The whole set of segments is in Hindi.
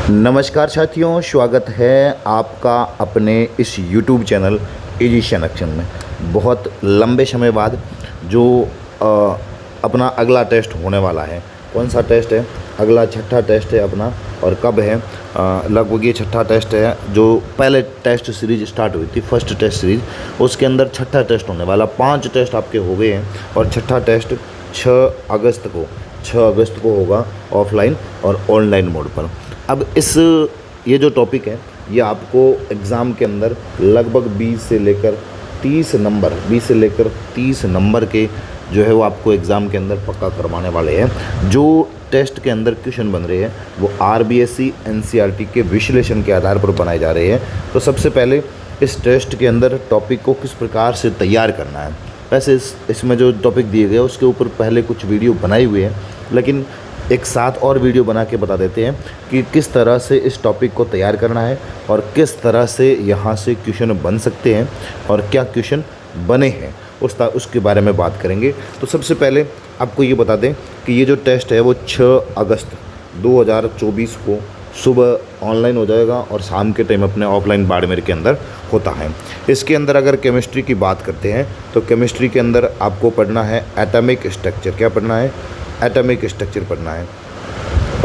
नमस्कार साथियों, स्वागत है आपका अपने इस YouTube चैनल इजी संरक्षण में। बहुत लंबे समय बाद जो अपना अगला टेस्ट होने वाला है, कौन सा टेस्ट है? अगला छठा टेस्ट है अपना। और कब है? लगभग ये छठा टेस्ट है। जो पहले टेस्ट सीरीज स्टार्ट हुई थी, फर्स्ट टेस्ट सीरीज, उसके अंदर छठा टेस्ट होने वाला। 5 टेस्ट आपके हो गए हैं और छठा टेस्ट 6 अगस्त को होगा, ऑफलाइन और ऑनलाइन मोड पर। अब ये जो टॉपिक है, ये आपको एग्ज़ाम के अंदर लगभग 20 से लेकर 30 नंबर के जो है वो आपको एग्ज़ाम के अंदर पक्का करवाने वाले हैं। जो टेस्ट के अंदर क्वेश्चन बन रहे हैं वो RBSE NCERT के विश्लेषण के आधार पर बनाए जा रहे हैं। तो सबसे पहले इस टेस्ट के अंदर टॉपिक को किस प्रकार से तैयार करना है। वैसे इसमें जो टॉपिक दिए गए उसके ऊपर पहले कुछ वीडियो बनाई हुई है, लेकिन एक साथ और वीडियो बना के बता देते हैं कि किस तरह से इस टॉपिक को तैयार करना है और किस तरह से यहाँ से क्वेश्चन बन सकते हैं और क्या क्वेश्चन बने हैं उसके बारे में बात करेंगे। तो सबसे पहले आपको ये बता दें कि ये जो टेस्ट है वो 6 अगस्त 2024 को सुबह ऑनलाइन हो जाएगा और शाम के टाइम अपने ऑफलाइन बाड़मेर के अंदर होता है। इसके अंदर अगर केमिस्ट्री की बात करते हैं तो केमिस्ट्री के अंदर आपको पढ़ना है एटॉमिक स्ट्रक्चर। क्या पढ़ना है? एटॉमिक स्ट्रक्चर पढ़ना है।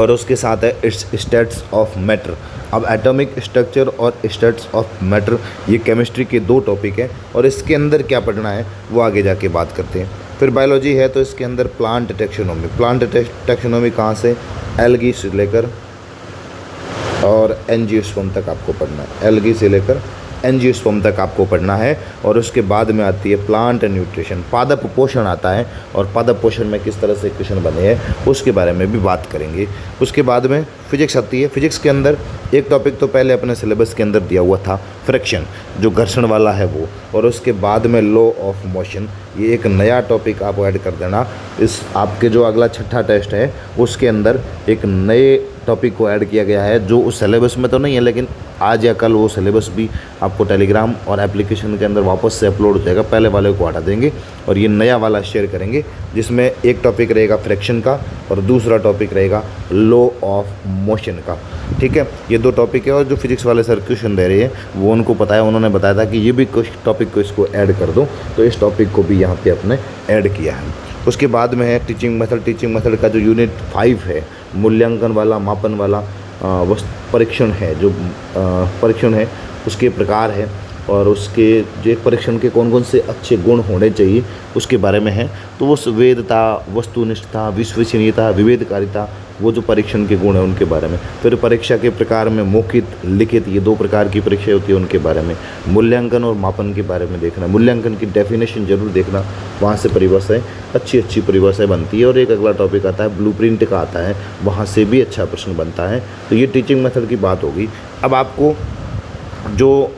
और उसके साथ है स्टेट्स ऑफ मैटर। अब एटॉमिक स्ट्रक्चर और स्टेट्स ऑफ मैटर ये केमिस्ट्री के 2 टॉपिक हैं और इसके अंदर क्या पढ़ना है वो आगे जाके बात करते हैं। फिर बायोलॉजी है तो इसके अंदर प्लांट टैक्सोनॉमी कहाँ से? एल्गी से लेकर और एंजियोस्पर्म तक आपको पढ़ना है। एल्गी से लेकर एंजियोस्पर्म तक आपको पढ़ना है। और उसके बाद में आती है प्लांट न्यूट्रिशन, पादप पोषण आता है और पादप पोषण में किस तरह से क्वेश्चन बने हैं उसके बारे में भी बात करेंगे। उसके बाद में फिजिक्स आती है। फिजिक्स के अंदर एक टॉपिक तो पहले अपने सिलेबस के अंदर दिया हुआ था, फ्रिक्शन, जो घर्षण वाला है वो। और उसके बाद में लॉ ऑफ मोशन, ये एक नया टॉपिक आप ऐड कर देना। इस आपके जो अगला छठा टेस्ट है उसके अंदर एक नए टॉपिक को ऐड किया गया है जो उस सिलेबस में तो नहीं है, लेकिन आज या कल वो सिलेबस भी आपको टेलीग्राम और एप्लीकेशन के अंदर वापस से अपलोड हो जाएगा। पहले वाले को हटा देंगे और ये नया वाला शेयर करेंगे, जिसमें एक टॉपिक रहेगा फ्रिक्शन का और दूसरा टॉपिक रहेगा लॉ ऑफ मोशन का। ठीक है, ये 2 टॉपिक है। और जो फिजिक्स वाले सर क्वेश्चन दे रहे हैं वो उनको पता है, उन्होंने बताया था कि ये भी कुछ टॉपिक को इसको ऐड कर दो, तो इस टॉपिक को भी यहाँ पे अपने ऐड किया है। उसके बाद में है टीचिंग मेथड का जो यूनिट 5 है, मूल्यांकन वाला, मापन वाला परीक्षण है, जो परीक्षण है उसके प्रकार है और उसके जो परीक्षण के कौन कौन से अच्छे गुण होने चाहिए उसके बारे में है। तो वो वेदता, वस्तुनिष्ठता, विश्वसनीयता, विवेककारिता, वो जो परीक्षण के गुण हैं उनके बारे में। फिर परीक्षा के प्रकार में मौखिक, लिखित, ये 2 प्रकार की परीक्षा होती है, उनके बारे में। मूल्यांकन और मापन के बारे में देखना। मूल्यांकन की डेफिनेशन जरूर देखना, वहाँ से परिभाषाएँ अच्छी परिभाषाएँ बनती है। और एक अगला टॉपिक आता है ब्लूप्रिंट का आता है, वहाँ से भी अच्छा प्रश्न बनता है। तो ये टीचिंग मेथड की बात होगी। अब आपको जो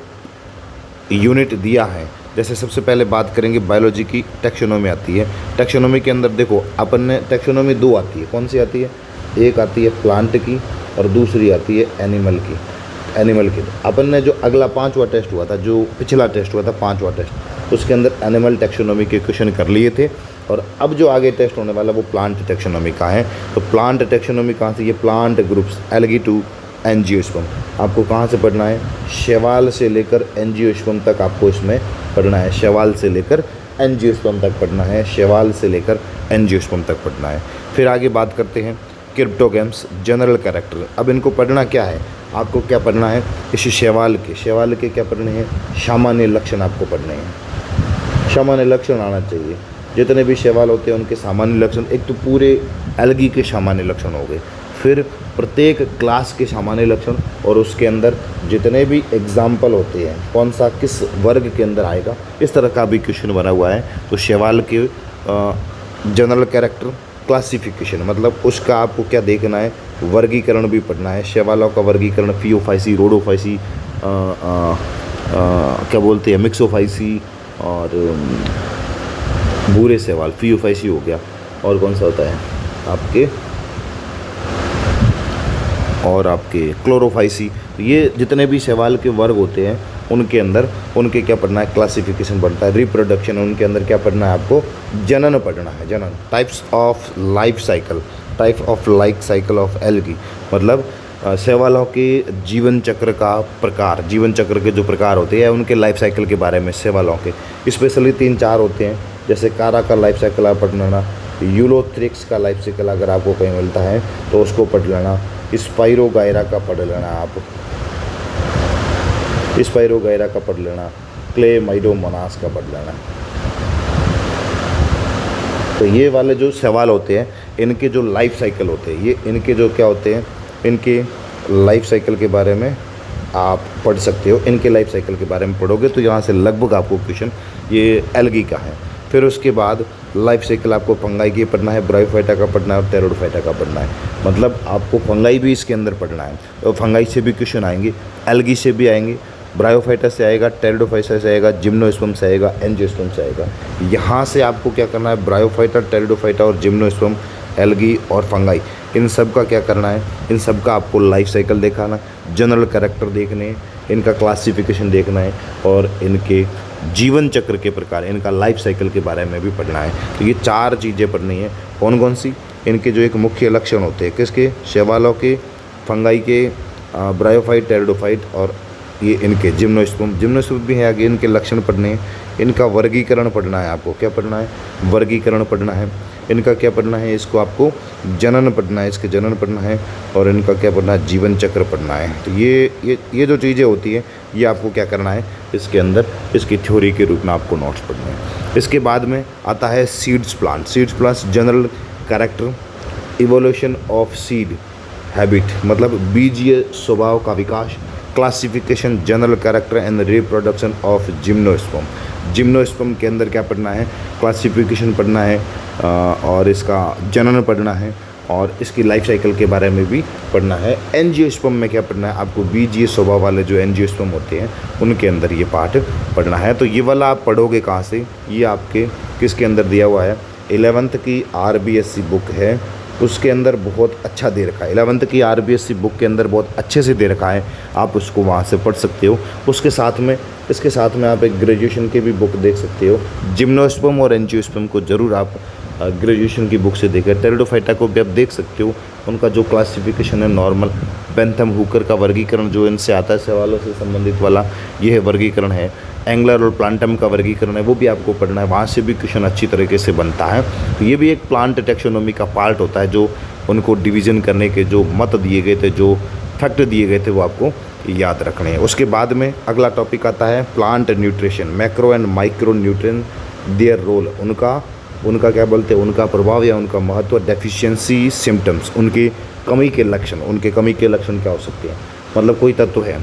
यूनिट दिया है, जैसे सबसे पहले बात करेंगे बायोलॉजी की, टैक्सोनॉमी आती है। टैक्सोनॉमी के अंदर देखो अपन ने टैक्सोनॉमी 2 आती है। कौन सी आती है? एक आती है प्लांट की और दूसरी आती है एनिमल की। अपन ने जो अगला 5वां टेस्ट हुआ था, जो पिछला टेस्ट हुआ था 5वां टेस्ट, उसके अंदर एनिमल टैक्सोनॉमी के क्वेश्चन कर लिए थे। और अब जो आगे टेस्ट होने वाला वो प्लांट टैक्सोनॉमी का है। तो प्लांट टैक्सोनॉमी कहाँ से? ये plant groups, algae to angiosperm, आपको कहाँ से पढ़ना है? शैवाल से लेकर एंजियोस्पर्म तक आपको इसमें पढ़ना है। शैवाल से लेकर एंजियोस्पर्म तक पढ़ना है। शैवाल से लेकर एंजियोस्पर्म तक पढ़ना है। फिर आगे बात करते हैं क्रिप्टोगेम्स, जनरल कैरेक्टर। अब इनको पढ़ना क्या है? आपको क्या पढ़ना है? इस शैवाल के क्या पढ़ने हैं? सामान्य लक्षण आपको पढ़ने हैं। सामान्य लक्षण आना चाहिए। जितने भी शैवाल होते हैं उनके सामान्य लक्षण, एक तो पूरे एल्गी के सामान्य लक्षण हो गए, फिर प्रत्येक क्लास के सामान्य लक्षण, और उसके अंदर जितने भी एग्जाम्पल होते हैं कौन सा किस वर्ग के अंदर आएगा, इस तरह का भी क्वेश्चन बना हुआ है। तो शैवाल के जनरल कैरेक्टर, क्लासिफिकेशन, मतलब उसका आपको क्या देखना है? वर्गीकरण भी पढ़ना है। शैवालों का वर्गीकरण, फियोफाइसी, रोडोफाइसी, क्या बोलते हैं, मिक्सोफाइसी और भूरे शैवाल, फियोफाइसी हो गया। और कौन सा होता है आपके क्लोरोफाइसी। तो ये जितने भी शैवाल के वर्ग होते हैं उनके अंदर उनके क्या पढ़ना है? क्लासिफिकेशन पढ़ता है। रिप्रोडक्शन, उनके अंदर क्या पढ़ना है आपको? जनन पढ़ना है। जनन, types of life cycle of algae, मतलब शैवालों के जीवन चक्र का प्रकार, जीवन चक्र के जो प्रकार होते हैं उनके लाइफ साइकिल के बारे में शैवालों के स्पेशली 3-4 होते हैं। जैसे कारा का लाइफ साइकिल आप पढ़ लेना, यूलोथ्रिक्स का लाइफ साइकिल अगर आपको कहीं मिलता है तो उसको पढ़ लेना, स्पाइरोगायरा का पढ़ लेना, आप स्पाइरोगायरा का पढ़ लेना, क्लेमाइडोमोनास का पढ़ लेना। तो ये वाले जो शैवाल होते हैं इनके जो लाइफ साइकिल होते हैं, ये इनके जो क्या होते हैं, इनके लाइफ साइकिल के बारे में आप पढ़ सकते हो। इनके लाइफ साइकिल के बारे में पढ़ोगे तो यहाँ से लगभग आपको क्वेश्चन ये एल्गी का है। फिर उसके बाद लाइफ साइकिल आपको फंगाई की पढ़ना है, ब्रायोफाइटा का पढ़ना है और टेरोडोफाइटा का पढ़ना है। मतलब आपको फंगाई भी इसके अंदर पढ़ना है और फंगाई से भी क्वेश्चन आएंगे, एल्गी से भी आएंगे, ब्रायोफाइटा से आएगा, टेरिडोफाइटा से आएगा, जिम्नोस्पर्म से आएगा, एंजियोस्पर्म से आएगा। यहाँ से आपको क्या करना है, ब्रायोफाइटा, टेरिडोफाइटा और जिम्नोस्पर्म, एल्गी और फंगाई, इन सब का क्या करना है, इन सब का आपको लाइफ साइकिल दिखाना, जनरल कैरेक्टर देखने, इनका क्लासिफिकेशन देखना है और इनके जीवन चक्र के प्रकार, इनका लाइफ साइकिल के बारे में भी पढ़ना है। तो ये 4 चीज़ें पढ़नी है। कौन कौन सी, इनके जो एक मुख्य लक्षण होते हैं, किसके, शैवालों के, फंगाई के, ब्रायोफाइट, टेरिडोफाइट और ये इनके जिम्नोस्पर्म भी है आगे, इनके लक्षण पढ़ने हैं। इनका वर्गीकरण पढ़ना है, आपको क्या पढ़ना है, वर्गीकरण पढ़ना है। इनका क्या पढ़ना है, इसको आपको जनन पढ़ना है, इसके जनन पढ़ना है और इनका क्या पढ़ना है, जीवन चक्र पढ़ना है। तो ये जो चीज़ें होती हैं ये आपको क्या करना है, इसके अंदर इसकी थ्योरी के रूप में आपको नोट्स पढ़ने हैं। इसके बाद में आता है seeds plants, general character, evolution of seed habit, मतलब बीजीय स्वभाव का विकास, classification, general character and reproduction of gymnosperm के अंदर क्या पढ़ना है, क्लासिफिकेशन पढ़ना है और इसका जनन पढ़ना है और इसकी लाइफ साइकिल के बारे में भी पढ़ना है। एंजियोस्पर्म में क्या पढ़ना है, आपको बीजीय स्वभाव वाले जो एंजियोस्पर्म होते हैं उनके अंदर ये पार्ट पढ़ना है। तो ये वाला आप पढ़ोगे कहाँ से, ये आपके किसके अंदर दिया हुआ है, 11th की RBSc बुक है, उसके अंदर बहुत अच्छा दे रखा है। 11th की RBSc बुक के अंदर बहुत अच्छे से दे रखा है, आप उसको वहाँ से पढ़ सकते हो। उसके साथ में इसके साथ में आप एक ग्रेजुएशन की भी बुक देख सकते हो। जिम्नोस्पर्म और एंजियोस्पर्म को ज़रूर आप ग्रेजुएशन की बुक से देखें। टेरिडोफाइटा को भी आप देख सकते हो, उनका जो क्लासिफिकेशन है नॉर्मल, बेंथम हुकर का वर्गीकरण जो इनसे आता है शैवालों से संबंधित वाला, ये है वर्गीकरण है। एंगलर और प्लांटम का वर्गीकरण है, वो भी आपको पढ़ना है, वहाँ से भी क्वेश्चन अच्छी तरीके से बनता है। तो ये भी एक प्लांट टेक्सोनोमी का पार्ट होता है, जो उनको डिवीज़न करने के जो मत दिए गए थे, जो फैक्ट दिए गए थे, वो आपको याद रखने हैं। उसके बाद में अगला टॉपिक आता है plant nutrition, macro and micro nutrient, their role, उनका क्या बोलते हैं, उनका प्रभाव या उनका महत्व, डेफिशिएंसी सिम्टम्स, उनकी कमी के लक्षण क्या हो सकते हैं। मतलब कोई तत्व है,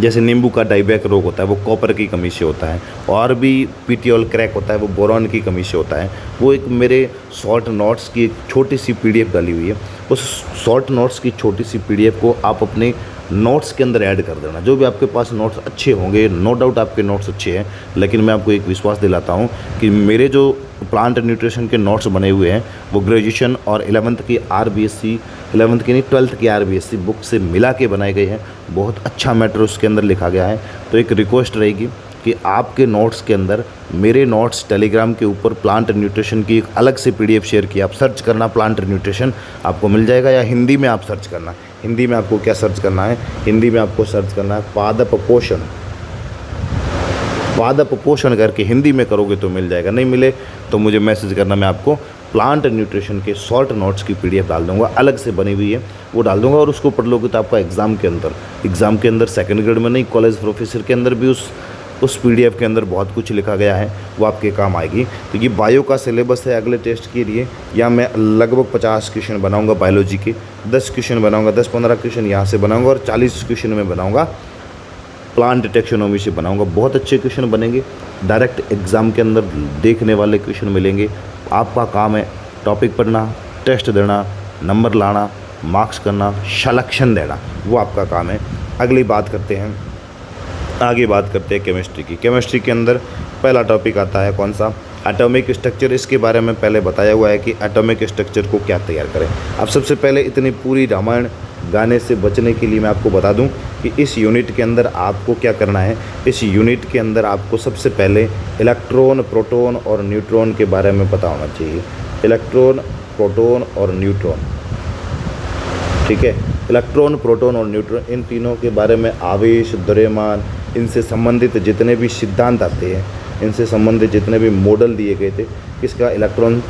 जैसे नींबू का डाइबैक रोग होता है, वो कॉपर की कमी से होता है, और भी पीटियोल क्रैक होता है, वो बोरॉन की कमी से होता है। वो एक मेरे शॉर्ट नोट्स की एक छोटी सी PDF डाली हुई है, उस शॉर्ट नोट्स की छोटी सी PDF को आप अपने नोट्स के अंदर ऐड कर देना। जो भी आपके पास नोट्स अच्छे होंगे, नो डाउट आपके नोट्स अच्छे हैं, लेकिन मैं आपको एक विश्वास दिलाता हूँ कि मेरे जो प्लांट न्यूट्रिशन के नोट्स बने हुए हैं वो ग्रेजुएशन और 11th की RBSc, 11th की नहीं 12th की RBSc बुक से मिला के बनाए गए हैं। बहुत अच्छा मैटर उसके अंदर लिखा गया है। तो एक रिक्वेस्ट रहेगी कि आपके नोट्स के अंदर मेरे नोट्स टेलीग्राम के ऊपर प्लांट न्यूट्रिशन की एक अलग से PDF शेयर की, आप सर्च करना प्लांट न्यूट्रिशन, आपको मिल जाएगा। या हिंदी में आप सर्च करना, हिंदी में आपको क्या सर्च करना है, हिंदी में आपको सर्च करना है पादप पोषण करके हिंदी में करोगे तो मिल जाएगा, नहीं मिले तो मुझे मैसेज करना, मैं आपको प्लांट न्यूट्रिशन के शॉर्ट नोट्स की PDF डाल दूंगा, अलग से बनी हुई है, वो डाल दूंगा। और उसको पढ़ लोगे तो आपका एग्ज़ाम के अंदर सेकंड ग्रेड में नहीं, कॉलेज प्रोफेसर के अंदर भी उस PDF के अंदर बहुत कुछ लिखा गया है, वो आपके काम आएगी। तो ये बायो का सिलेबस है अगले टेस्ट के लिए, या मैं लगभग 50 क्वेश्चन बनाऊंगा बायोलॉजी के, 10 क्वेश्चन बनाऊंगा, 10-15 क्वेश्चन यहाँ से बनाऊंगा और 40 क्वेश्चन में बनाऊंगा प्लांट टेक्सोनोमी से बनाऊंगा। बहुत अच्छे क्वेश्चन बनेंगे, डायरेक्ट एग्ज़ाम के अंदर देखने वाले क्वेश्चन मिलेंगे। आपका काम है टॉपिक पढ़ना, टेस्ट देना, नंबर लाना, मार्क्स करना, सिलेक्शन देना, वो आपका काम है। आगे बात करते हैं केमिस्ट्री की। केमिस्ट्री के अंदर पहला टॉपिक आता है कौन सा, एटॉमिक स्ट्रक्चर। इसके बारे में पहले बताया हुआ है कि एटॉमिक स्ट्रक्चर को क्या तैयार करें। अब सबसे पहले इतनी पूरी रामायण गाने से बचने के लिए मैं आपको बता दूं कि इस यूनिट के अंदर आपको क्या करना है। इस यूनिट के अंदर आपको सबसे पहले इलेक्ट्रॉन, प्रोटॉन और न्यूट्रॉन के बारे में पता होना चाहिए। इलेक्ट्रॉन, प्रोटॉन और न्यूट्रॉन, ठीक है। इलेक्ट्रॉन, प्रोटॉन और न्यूट्रॉन, इन तीनों के बारे में आवेश, द्रव्यमान, इनसे संबंधित जितने भी सिद्धांत आते हैं, इनसे संबंधित जितने भी मॉडल दिए गए थे, किसका, इलेक्ट्रॉन,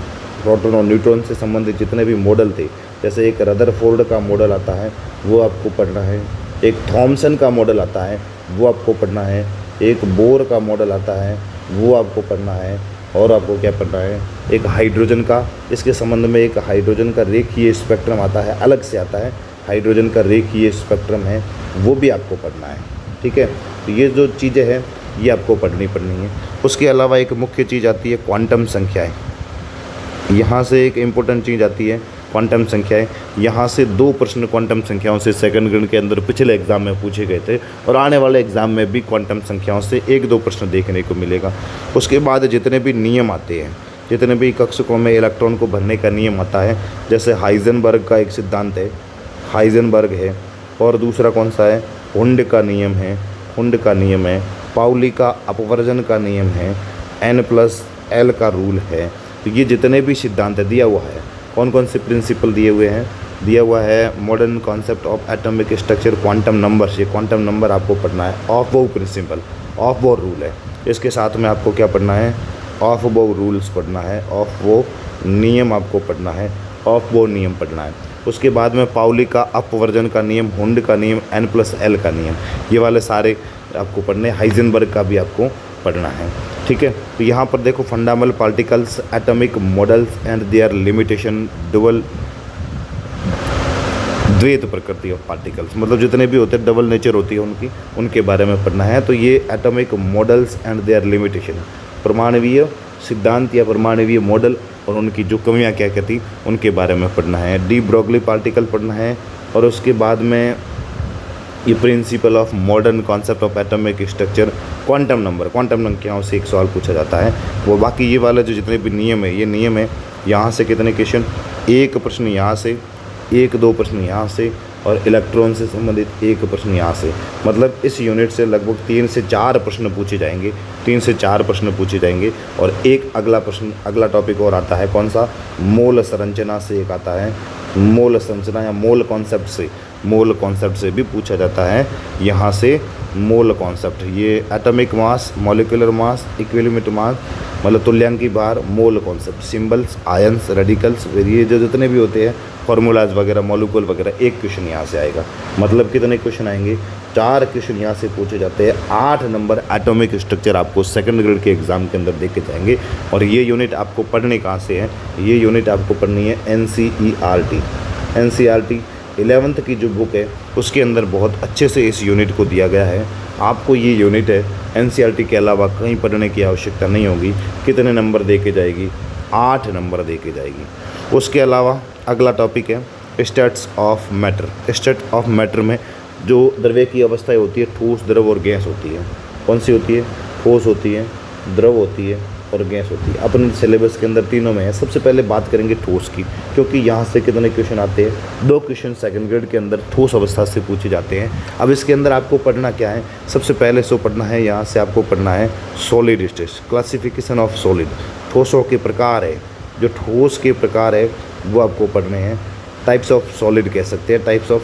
प्रोटॉन और न्यूट्रॉन से संबंधित जितने भी मॉडल थे, जैसे एक रदरफोर्ड का मॉडल आता है वो आपको पढ़ना है, एक थॉमसन का मॉडल आता है वो आपको पढ़ना है, एक बोर का मॉडल आता है वो आपको पढ़ना है, और आपको क्या पढ़ना है, एक हाइड्रोजन का, इसके संबंध में एक हाइड्रोजन का रेखीय स्पेक्ट्रम आता है, अलग से आता है, हाइड्रोजन का रेखीय स्पेक्ट्रम है वो भी आपको पढ़ना है। ठीक है, तो ये जो चीज़ें हैं ये आपको पढ़नी है। उसके अलावा एक मुख्य चीज़ आती है क्वांटम संख्याएँ। यहाँ से एक इम्पोर्टेंट चीज़ आती है क्वांटम संख्याएं। यहाँ से 2 प्रश्न क्वांटम संख्याओं से सेकंड ग्रेड के अंदर पिछले एग्जाम में पूछे गए थे, और आने वाले एग्जाम में भी क्वांटम संख्याओं से 1-2 प्रश्न देखने को मिलेगा। उसके बाद जितने भी नियम आते हैं, जितने भी कक्षकों में इलेक्ट्रॉन को भरने का नियम आता है, जैसे हाइजेनबर्ग का एक सिद्धांत है, हाइजेनबर्ग है, और दूसरा कौन सा है, हुंड का नियम है, पाउली का अपवर्जन का नियम है, N+L का रूल है। तो ये जितने भी सिद्धांत दिया हुआ है, कौन कौन से प्रिंसिपल दिए हुए हैं, दिया हुआ है modern concept of atomic structure, quantum numbers, ये क्वांटम नंबर आपको पढ़ना है, Aufbau principle, Aufbau rule है। इसके साथ में आपको क्या पढ़ना है, ऑफ बोर रूल्स पढ़ना है, ऑफ बोर नियम आपको पढ़ना है, ऑफ बोर नियम पढ़ना है। उसके बाद में पाउली का अपवर्जन का नियम, हुंड का नियम, N+L का नियम, ये वाले सारे आपको पढ़ने, हाइजेनबर्ग का भी आपको पढ़ना है। ठीक है, तो यहाँ पर देखो, fundamental particles, atomic models and their limitation, द्वैत प्रकृति ऑफ पार्टिकल्स, मतलब जितने भी होते हैं डबल नेचर होती है उनकी, उनके बारे में पढ़ना है। तो ये atomic models and their limitation, परमाणुवीय सिद्धांत या परमाणुवीय मॉडल और उनकी जो कमियां क्या क्या थी उनके बारे में पढ़ना है। डी ब्रोगली पार्टिकल पढ़ना है, और उसके बाद में ये principle of modern concept of atomic structure, quantum number, quantum संख्याओं से एक सवाल पूछा जाता है वो। बाकी ये वाले जो जितने भी नियम है, ये नियम है, यहाँ से कितने क्वेश्चन, 1 प्रश्न यहाँ से, 1-2 प्रश्न यहाँ से, और इलेक्ट्रॉन से संबंधित 1 प्रश्न यहाँ से। मतलब इस यूनिट से लगभग 3 से 4 प्रश्न पूछे जाएंगे, 3 से 4 प्रश्न पूछे जाएंगे। और एक अगला प्रश्न, अगला टॉपिक और आता है, कौन सा, मोल संरचना से एक आता है, मोल संरचना या मोल कॉन्सेप्ट से, मोल कॉन्सेप्ट से भी पूछा जाता है यहाँ से। मोल कॉन्सेप्ट, ये atomic mass, molecular mass, equilibrium mass, मतलब तुल्यांकी भार, mole concept, symbols, ions, radicals, ये जो जितने भी होते हैं फार्मूलाज वगैरह, मॉलिक्यूल वगैरह, 1 क्वेश्चन यहाँ से आएगा। मतलब कितने क्वेश्चन आएंगे, 4 क्वेश्चन यहाँ से पूछे जाते हैं। 8 नंबर एटॉमिक स्ट्रक्चर आपको सेकंड ग्रेड के एग्जाम के अंदर देखे जाएंगे। और ये यूनिट आपको पढ़ने कहाँ से है, ये यूनिट आपको पढ़नी है NCERT। NCERT 11th की जो बुक है उसके अंदर बहुत अच्छे से इस यूनिट को दिया गया है। आपको ये यूनिट है NCERT के अलावा कहीं पढ़ने की आवश्यकता नहीं होगी। कितने नंबर दे के जाएगी, 8 नंबर दे के जाएगी। उसके अलावा अगला टॉपिक है states of matter. State of matter में जो द्रव्य की अवस्थाएं होती है, ठोस, द्रव और गैस होती है। कौन सी होती है, ठोस होती है, द्रव होती है और गैस होती है। अपने सिलेबस के अंदर तीनों में है। सबसे पहले बात करेंगे ठोस की, क्योंकि यहाँ से कितने क्वेश्चन आते हैं, 2 क्वेश्चन सेकंड ग्रेड के अंदर ठोस अवस्था से पूछे जाते हैं। अब इसके अंदर आपको पढ़ना क्या है, सबसे पहले सो पढ़ना है, यहाँ से आपको पढ़ना है solid states, classification of solid, ठोसों के प्रकार है, जो ठोस के प्रकार है वो आपको पढ़ने हैं। टाइप्स ऑफ सॉलिड कह सकते हैं, टाइप्स ऑफ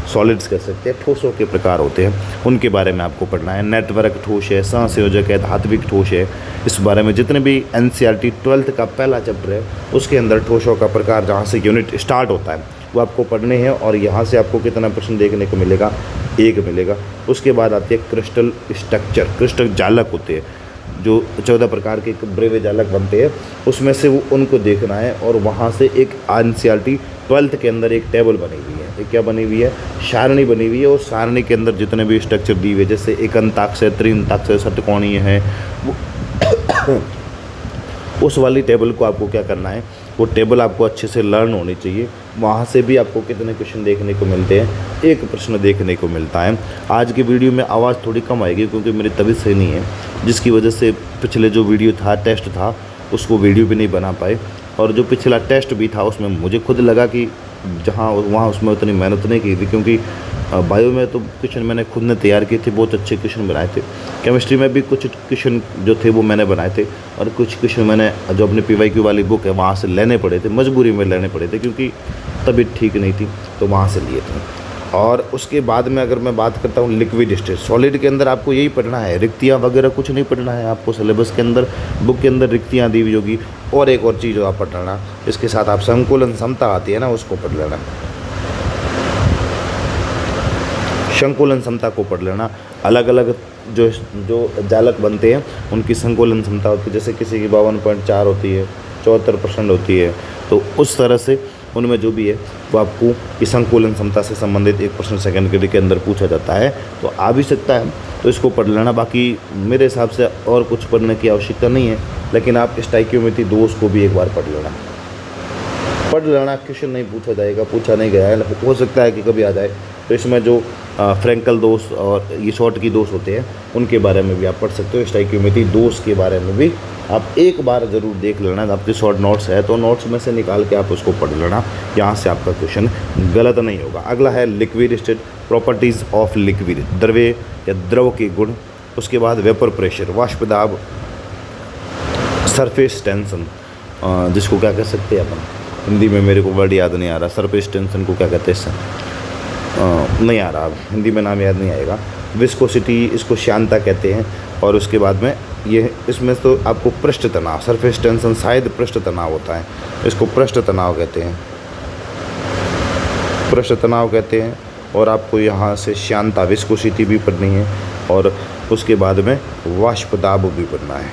सॉलिड्स कह सकते हैं, ठोसों के प्रकार होते हैं, उनके बारे में आपको पढ़ना है। नेटवर्क ठोस है, सहसंयोजक है, धात्विक ठोस है, इस बारे में जितने भी NCERT 12th का पहला चैप्टर है उसके अंदर ठोसों का प्रकार जहाँ से यूनिट स्टार्ट होता है वो आपको पढ़ने हैं। और यहाँ से आपको कितना प्रश्न देखने को मिलेगा, 1 मिलेगा। उसके बाद आती है क्रिस्टल स्ट्रक्चर, क्रिस्टल जालक होते हैं, जो 14 प्रकार के ब्रेवे जालक बनते हैं, उसमें से वो उनको देखना है। और वहाँ से एक NCERT 12th के अंदर एक टेबल बनी हुई है, एक क्या बनी हुई है, सारणी बनी हुई है। और सारणी के अंदर जितने भी स्ट्रक्चर दिए हुए, जैसे एकंताक्षय, त्रिंताक्षय, षटकोणीय है, उस वाली टेबल को आपको क्या करना है, वो टेबल आपको अच्छे से लर्न होनी चाहिए। वहाँ से भी आपको कितने क्वेश्चन देखने को मिलते हैं, 1 प्रश्न देखने को मिलता है। आज की वीडियो में आवाज़ थोड़ी कम आएगी क्योंकि मेरी तबीयत सही नहीं है, जिसकी वजह से पिछले जो वीडियो था, टेस्ट था, उसको वीडियो भी नहीं बना पाए। और जो पिछला टेस्ट भी था उसमें मुझे खुद लगा कि जहाँ वहाँ उसमें उतनी मेहनत नहीं की थी, क्योंकि बायो में तो क्वेश्चन मैंने खुद ने तैयार किए थे, बहुत अच्छे क्वेश्चन बनाए थे। केमिस्ट्री में भी कुछ क्वेश्चन जो थे वो मैंने बनाए थे, और कुछ क्वेश्चन मैंने जो अपने PYQ वाली बुक है वहाँ से लेने पड़े थे, मजबूरी में लेने पड़े थे क्योंकि तबीयत ठीक नहीं थी। तो वहाँ से लिए थे। और उसके बाद में अगर मैं बात करता हूँ लिक्विड स्टेट, सॉलिड के अंदर आपको यही पढ़ना है, रिक्तियाँ वगैरह कुछ नहीं पढ़ना है आपको सिलेबस के अंदर, बुक के अंदर रिक्तियाँ दी हुई होगी। और एक और चीज़ आप पढ़ लेना, इसके साथ आप संकुलन क्षमता आती है ना, उसको पढ़ लेना, संकुलन क्षमता को पढ़ लेना। अलग अलग जो जालक बनते हैं उनकी संकुलन क्षमता होती है, जैसे किसी की 52.4 होती है, 74% होती है, तो उस तरह से उनमें जो भी है वो आपको इस संकुलन क्षमता से संबंधित 1% सेकेंड के अंदर पूछा जाता है, तो आ भी सकता है, तो इसको पढ़ लेना। बाकी मेरे हिसाब से और कुछ पढ़ने की आवश्यकता नहीं है, लेकिन आप स्टोइकियोमेट्री दोष को भी एक बार पढ़ लेना, क्वेश्चन नहीं पूछा जाएगा, पूछा नहीं गया है, हो सकता है कि कभी आ जाए। तो इसमें जो फ्रैंकल दोष और ये शॉर्ट की दोष होते हैं उनके बारे में भी आप पढ़ सकते हो। स्टोइकियोमेट्री दोष के बारे में भी आप एक बार ज़रूर देख लेना, आपके शॉर्ट नोट्स है तो नोट्स में से निकाल के आप उसको पढ़ लेना, यहाँ से आपका क्वेश्चन गलत नहीं होगा। अगला है liquid state, properties of liquid, द्रव्य या द्रव के गुण। उसके बाद वेपर प्रेशर, वाष्प दाब, सरफेस टेंशन, जिसको क्या कह सकते हैं अपन, हिंदी में मेरे को वर्ड याद नहीं आ रहा, सरफेस टेंशन को क्या कहते हैं, नहीं आ रहा, हिंदी में नाम याद नहीं आएगा। विस्कोसिटी, इसको श्यानता कहते हैं। और उसके बाद में ये इसमें तो आपको पृष्ठ तनाव, सरफेस टेंशन शायद पृष्ठ तनाव होता है, इसको पृष्ठ तनाव कहते हैं, पृष्ठ तनाव कहते हैं। और आपको यहाँ से श्यानता, विस्कोसिटी भी पढ़नी है, और उसके बाद में वाष्प दाब भी पढ़ना है,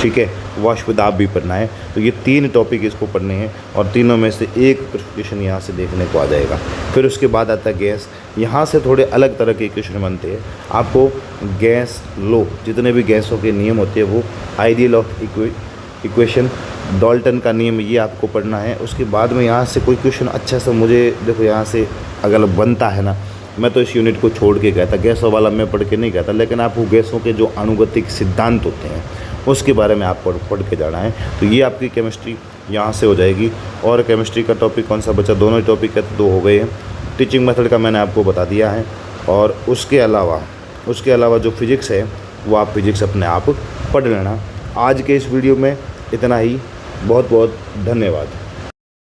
ठीक है, वाष्प दाब भी पढ़ना है। तो ये 3 टॉपिक इसको पढ़ने हैं, और तीनों में से एक क्वेश्चन यहाँ से देखने को आ जाएगा। फिर उसके बाद आता है गैस, यहाँ से थोड़े अलग तरह के क्वेश्चन बनते हैं। आपको गैस लो, जितने भी गैसों के नियम होते हैं वो, आइडियल ऑफ इक्वेशन, डाल्टन का नियम, ये आपको पढ़ना है। उसके बाद में यहाँ से कोई क्वेश्चन अच्छा सा मुझे देखो यहाँ से अगर बनता है ना, मैं तो इस यूनिट को छोड़ के गया था, गैसों वाला मैं पढ़ के नहीं गया था, लेकिन आपको गैसों के जो अनुगतिक सिद्धांत होते हैं उसके बारे में आप पढ़ के जाना है। तो ये आपकी केमिस्ट्री यहाँ से हो जाएगी। और केमिस्ट्री का टॉपिक कौन सा बचा, दोनों टॉपिक का तो 2 हो गए हैं। टीचिंग मेथड का मैंने आपको बता दिया है, और उसके अलावा जो फिजिक्स है वो आप फिजिक्स अपने आप पढ़ लेना। आज के इस वीडियो में इतना ही, बहुत बहुत धन्यवाद।